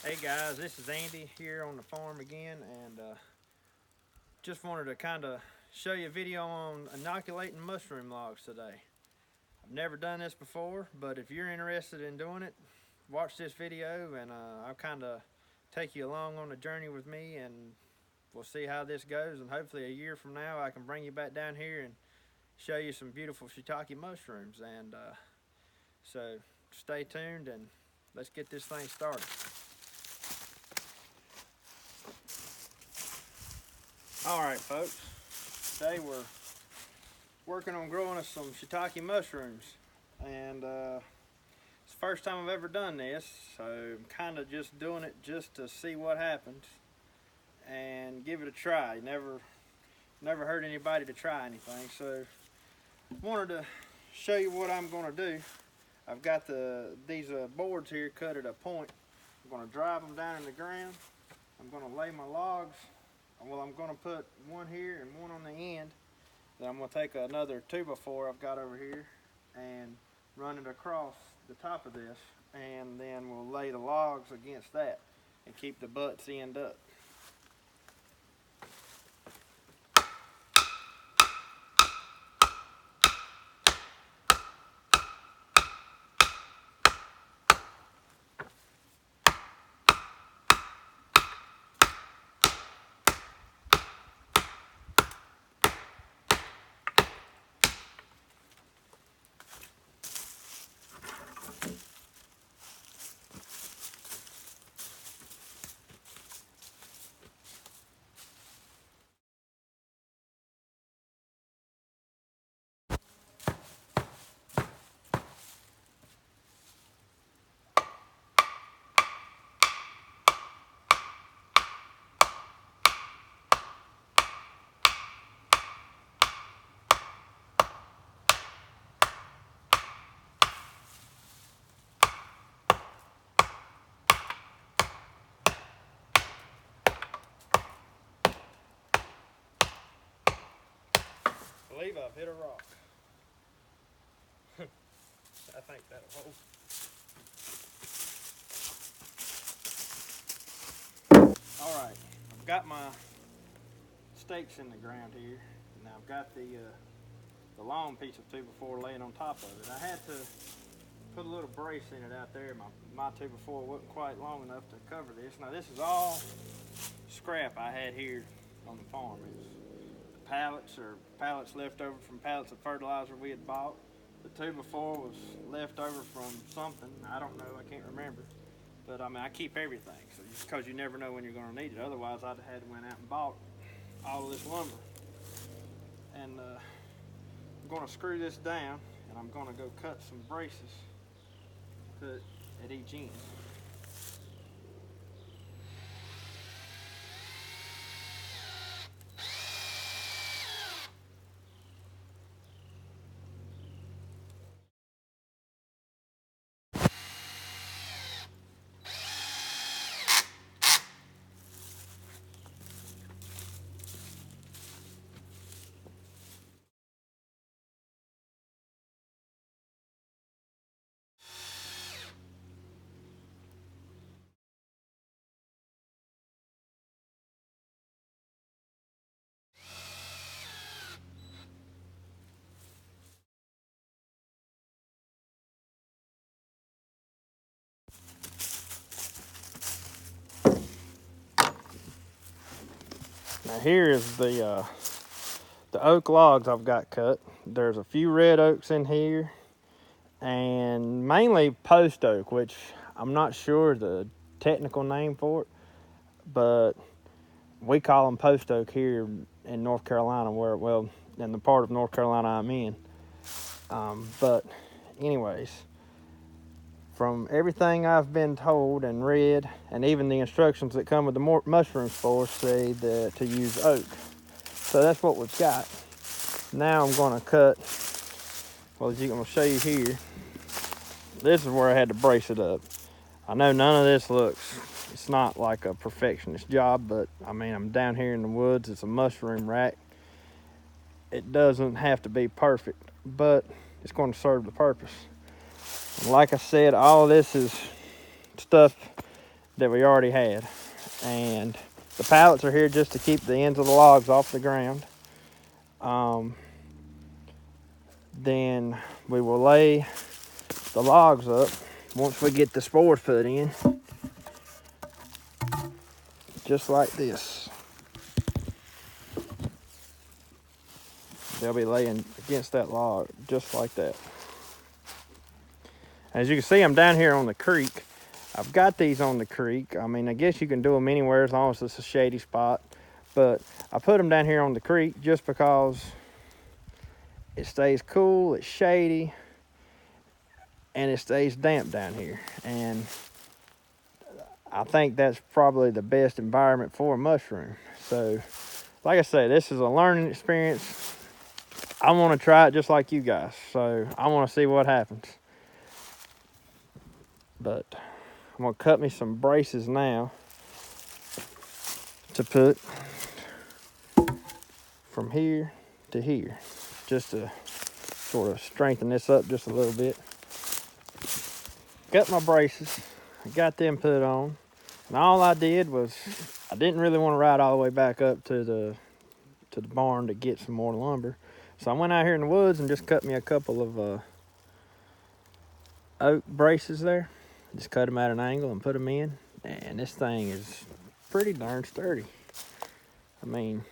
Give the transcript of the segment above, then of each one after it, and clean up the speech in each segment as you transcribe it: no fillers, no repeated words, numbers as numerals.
Hey guys, this is Andy here on the farm again, and just wanted to kind of show you a video on inoculating mushroom logs today. I've never done this before, but if you're interested in doing it, watch this video and I'll kind of take you along on the journey with me, and we'll see how this goes, and hopefully a year from now I can bring you back down here and show you some beautiful shiitake mushrooms. And so stay tuned and let's get this thing started. Alright folks, today we're working on growing us some shiitake mushrooms, and it's the first time I've ever done this, so I'm kind of just doing it just to see what happens and give it a try. Never hurt anybody to try anything, so wanted to show you what I'm going to do. I've got these boards here cut at a point. I'm going to drive them down in the ground. I'm going to lay my logs. Well, I'm going to put one here and one on the end. Then I'm going to take another 2x4 I've got over here and run it across the top of this, and then we'll lay the logs against that and keep the butts end up. I believe I've hit a rock. I think that'll hold. Alright, I've got my stakes in the ground here. Now I've got the long piece of 2x4 laying on top of it. I had to put a little brace in it out there. My 2x4 wasn't quite long enough to cover this. Now this is all scrap I had here on the farm. It's pallets left over from pallets of fertilizer we had bought. The 2x4 was left over from something. I don't know, I can't remember. But I mean, I keep everything, so just because you never know when you're going to need it. Otherwise, I'd have had to went out and bought all of this lumber. And I'm going to screw this down, and I'm going to go cut some braces, put at each end. Now here is the oak logs I've got cut. There's a few red oaks in here, and mainly post oak, which I'm not sure the technical name for it, but we call them post oak here in North Carolina, well, in the part of North Carolina I'm in. But anyways, from everything I've been told and read, and even the instructions that come with the mushroom spores, say that to use oak. So that's what we've got. Now I'm going to cut, well, as I'm going to show you here, this is where I had to brace it up. I know none of this it's not like a perfectionist job, but I mean, I'm down here in the woods. It's a mushroom rack. It doesn't have to be perfect, but it's going to serve the purpose. And like I said, all of this is stuff that we already had. And the pallets are here just to keep the ends of the logs off the ground. Then we will lay the logs up once we get the spores put in, just like this. They'll be laying against that log just like that. As you can see, I'm down here on the creek. I've got these on the creek. I mean, I guess you can do them anywhere as long as it's a shady spot, but I put them down here on the creek just because it stays cool, it's shady, and it stays damp down here. And I think that's probably the best environment for a mushroom. So, like I say, this is a learning experience. I want to try it just like you guys. So, I want to see what happens. But I'm going to cut me some braces now to put from here to here, just to sort of strengthen this up just a little bit. Got my braces, I got them put on, and all I did was, I didn't really want to ride all the way back up to the barn to get some more lumber. So I went out here in the woods and just cut me a couple of oak braces there. Just cut them at an angle and put them in, and this thing is pretty darn sturdy. I mean,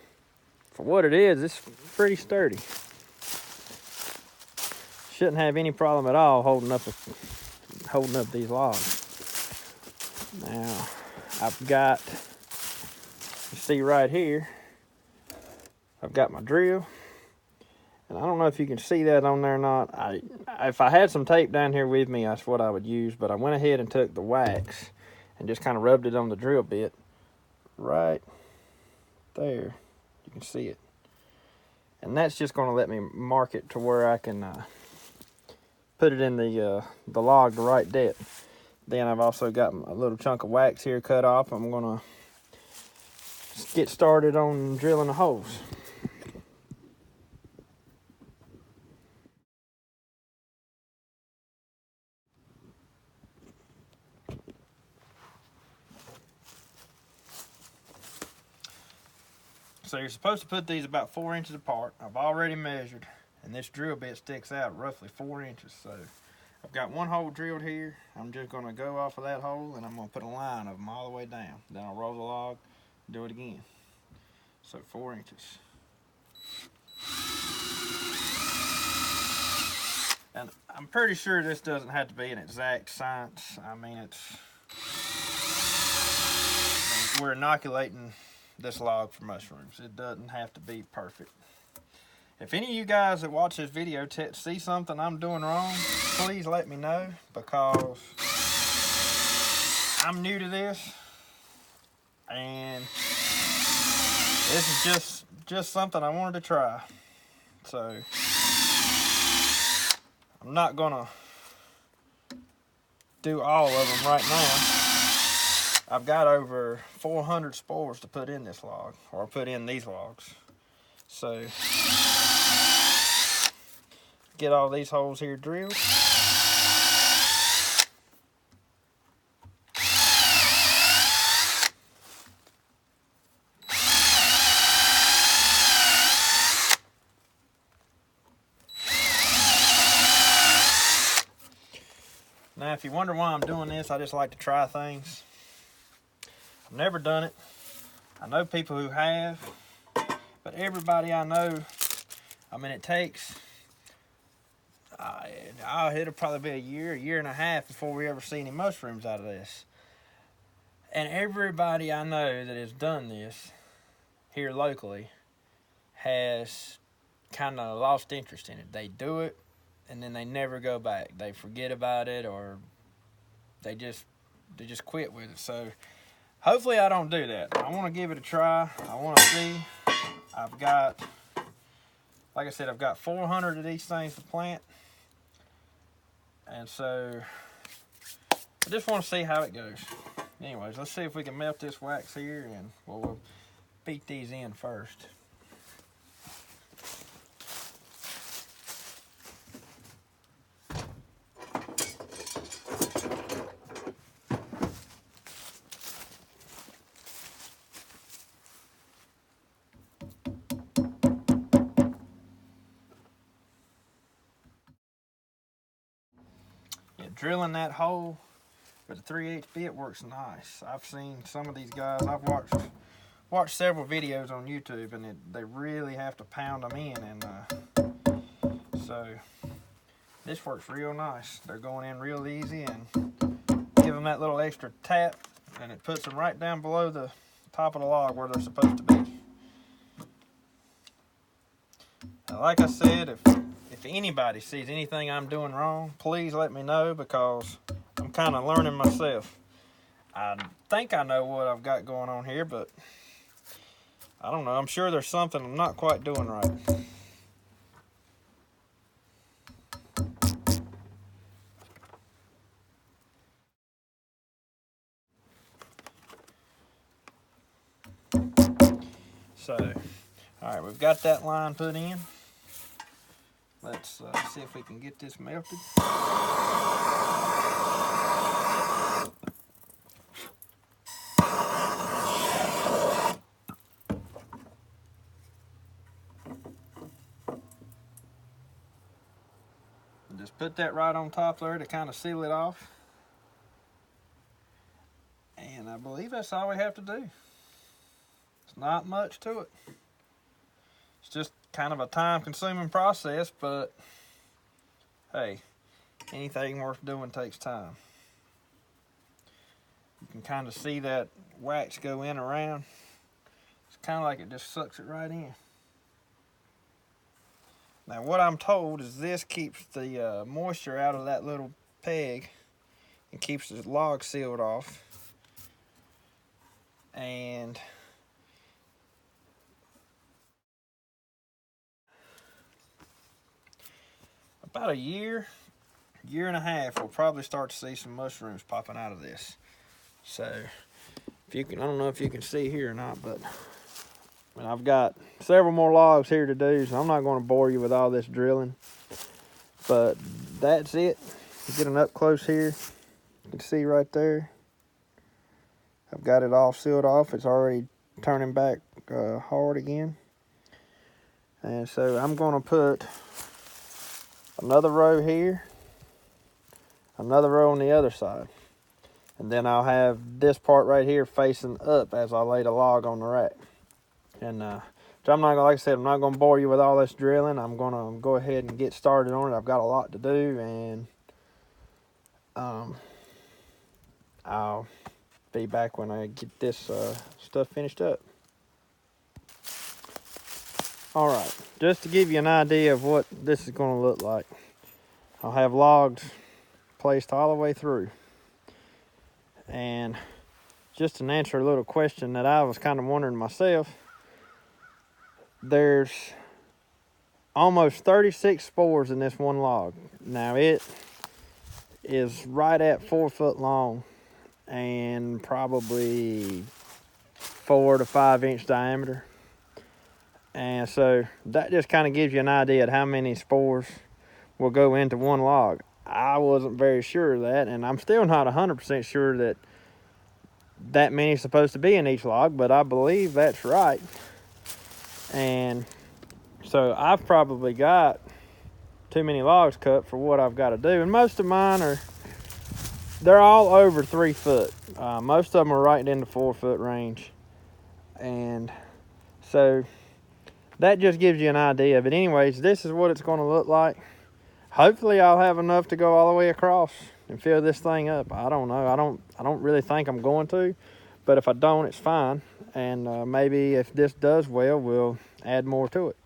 for what it is, it's pretty sturdy. Shouldn't have any problem at all holding up these logs. Now, I've got, you see right here, I've got my drill. And I don't know if you can see that on there or not. If I had some tape down here with me, that's what I would use. But I went ahead and took the wax and just kind of rubbed it on the drill bit. Right there. You can see it. And that's just going to let me mark it to where I can put it in the log the right depth. Then I've also got a little chunk of wax here cut off. I'm going to get started on drilling the holes. So you're supposed to put these about 4 inches apart. I've already measured, and this drill bit sticks out roughly 4 inches. So I've got one hole drilled here. I'm just going to go off of that hole, and I'm going to put a line of them all the way down. Then I'll roll the log, do it again. So 4 inches. And I'm pretty sure this doesn't have to be an exact science. I mean, we're inoculating this log for mushrooms. It doesn't have to be perfect. If any of you guys that watch this video see something I'm doing wrong, please let me know, because I'm new to this, and this is just something I wanted to try. So I'm not gonna do all of them right now. I've got over 400 spores to put in this log, or put in these logs. So, get all these holes here drilled. Now, if you wonder why I'm doing this, I just like to try things. I've never done it. I know people who have, but everybody I know, I mean, it takes, it'll probably be a year and a half before we ever see any mushrooms out of this. And everybody I know that has done this here locally has kind of lost interest in it. They do it, and then they never go back. They forget about it, or they just quit with it. So hopefully I don't do that. I want to give it a try. I want to see. I've got, like I said, I've got 400 of these things to plant. And so I just want to see how it goes. Anyways, let's see if we can melt this wax here, and we'll beat these in first. drilling that hole with a 3/8 bit works nice. I've seen some of these guys, I've watched several videos on YouTube, and they really have to pound them in, and so this works real nice. They're going in real easy, and give them that little extra tap, and it puts them right down below the top of the log where they're supposed to be. Now, like I said, if anybody sees anything I'm doing wrong, please let me know, because I'm kind of learning myself. I think I know what I've got going on here, but I don't know. I'm sure there's something I'm not quite doing right. So, all right, we've got that line put in. Let's see if we can get this melted. Just put that right on top there to kind of seal it off. And I believe that's all we have to do. It's not much to it. It's just kind of a time-consuming process, but hey, anything worth doing takes time. You can kind of see that wax go in around. It's kind of like it just sucks it right in. Now, what I'm told is this keeps the moisture out of that little peg and keeps the log sealed off. And about a year and a half, we'll probably start to see some mushrooms popping out of this. So, if you can, I don't know if you can see here or not, but I've got several more logs here to do, so I'm not going to bore you with all this drilling. But that's it. Getting up close here, you can see right there. I've got it all sealed off. It's already turning back hard again. And so I'm going to put another row here, another row on the other side. And then I'll have this part right here facing up as I lay the log on the rack. And so I'm not gonna, like I said, I'm not gonna bore you with all this drilling. I'm gonna go ahead and get started on it. I've got a lot to do, and I'll be back when I get this stuff finished up. All right, just to give you an idea of what this is gonna look like, I'll have logs placed all the way through. And just to answer a little question that I was kind of wondering myself, there's almost 36 spores in this one log. Now, it is right at 4 foot long and probably 4 to 5 inch diameter. And so that just kind of gives you an idea of how many spores will go into one log. I wasn't very sure of that, and I'm still not 100% sure that many is supposed to be in each log, but I believe that's right. And so I've probably got too many logs cut for what I've got to do. And most of mine they're all over 3 foot. Most of them are right in the 4 foot range. And so that just gives you an idea. But anyways, this is what it's going to look like. Hopefully I'll have enough to go all the way across and fill this thing up. I don't know. I don't really think I'm going to. But if I don't, it's fine. And maybe if this does well, we'll add more to it.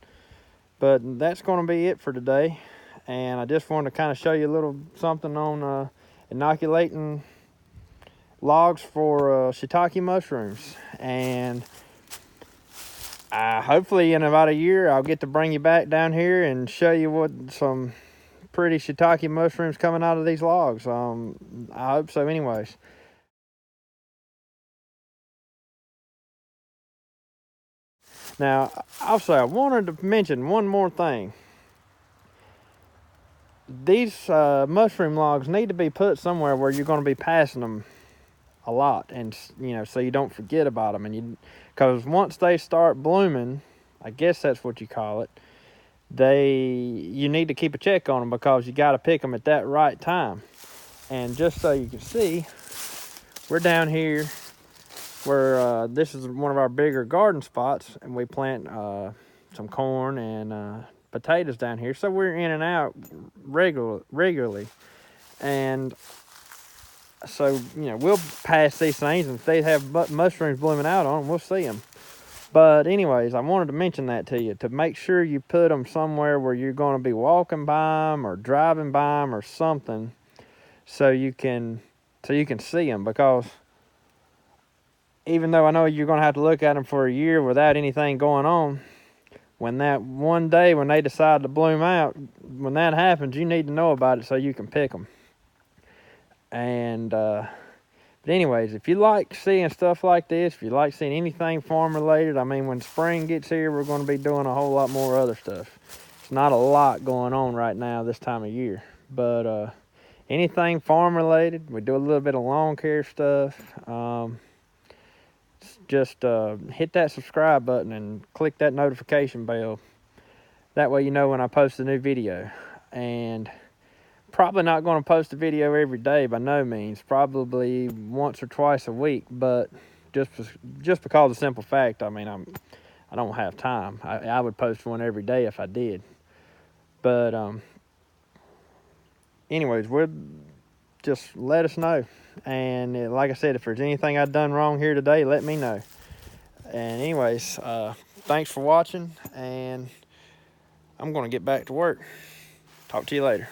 But that's going to be it for today. And I just wanted to kind of show you a little something on inoculating logs for shiitake mushrooms. And hopefully in about a year, I'll get to bring you back down here and show you what some pretty shiitake mushrooms coming out of these logs. I hope so anyways. Now, also, I wanted to mention one more thing. These mushroom logs need to be put somewhere where you're going to be passing them a lot, and so you don't forget about them. And because once they start blooming, I guess that's what you call it, you need to keep a check on them, because you got to pick them at that right time. And just so you can see, we're down here where this is one of our bigger garden spots, and we plant some corn and potatoes down here. So we're in and out regularly. And so, you know, we'll pass these things, and if they have mushrooms blooming out on them, we'll see them. But anyways, I wanted to mention that to you, to make sure you put them somewhere where you're going to be walking by them or driving by them or something, so you can see them. Because even though I know you're going to have to look at them for a year without anything going on, when that one day when they decide to bloom out, when that happens, you need to know about it so you can pick them. And but anyways, if you like seeing stuff like this, if you like seeing anything farm related, I mean, when spring gets here, we're going to be doing a whole lot more other stuff. It's not a lot going on right now this time of year, but anything farm related, we do a little bit of lawn care stuff. Just hit that subscribe button and click that notification bell. That way you know when I post a new video. And probably not going to post a video every day by no means, probably once or twice a week, but just because of the simple fact, I mean, I don't have time. I would post one every day if I did. But anyways, just let us know. And like I said, if there's anything I've done wrong here today, let me know. And anyways, thanks for watching, and I'm going to get back to work. Talk to you later.